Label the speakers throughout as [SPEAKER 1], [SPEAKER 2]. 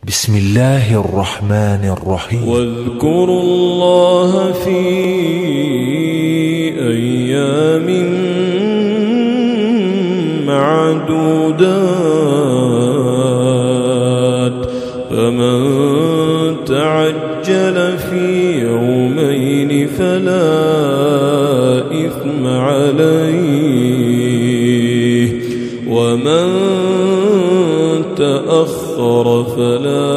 [SPEAKER 1] بسم الله الرحمن الرحيم.
[SPEAKER 2] واذكروا الله في أيام معدودات فمن تعجل في يومين فلا إثم عليه ومن تأخر فلا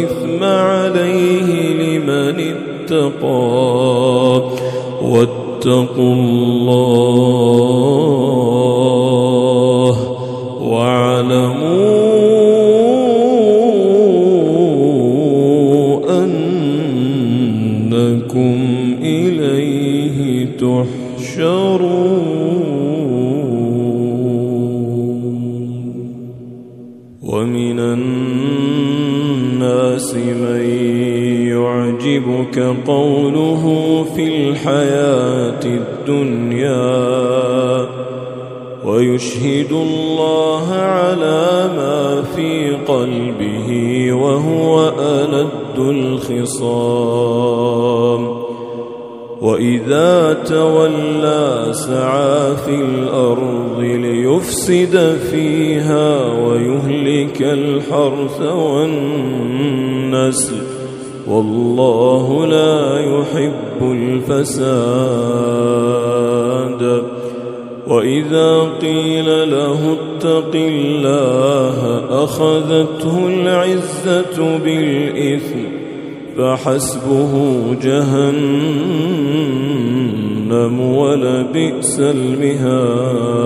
[SPEAKER 2] إثم عليه لمن اتقى واتقوا الله واعلموا أنكم إليه تحشرون. ومن الناس من يعجبك قوله في الحياة الدنيا ويشهد الله على ما في قلبه وهو ألد الخصام وإذا تولى سعى في الأرض ليفسد فيها ويهلك الحرث والنسل والله لا يحب الفساد. وإذا قيل له اتق الله أخذته العزة بالإثم فحسبه جهنم ولبئس المهاد.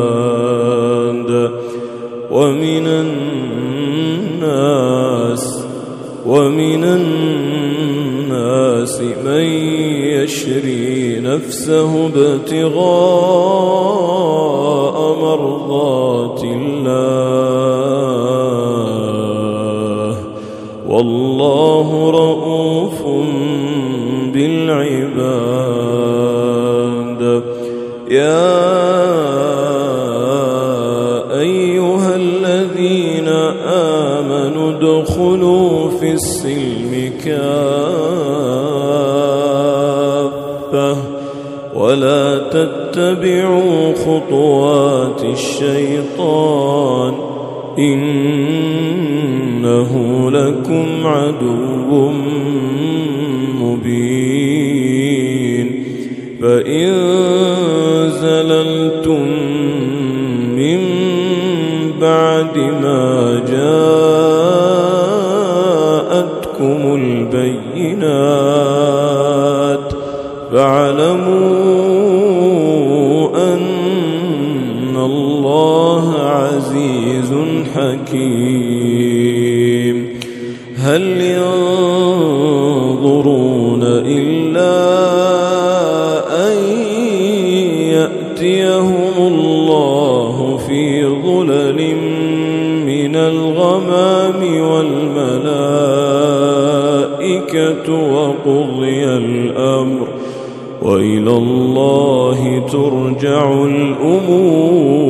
[SPEAKER 2] ومن الناس من يشري نفسه ابتغاء مرضات الله والله رؤوف بالعباد. يا أيها الذين آمنوا ادخلوا في السلم كافة ولا تتبعوا خطوات الشيطان إنه لكم عدو مبين. فإن زللتم من بعد ما جاءتكم البينات فاعلموا أن الله عزيز حكيم. هل ينظرون إلا أن يأتيهم الله في ظلل من الغمام والملائكة وقضي الأمر وإلى الله ترجع الأمور.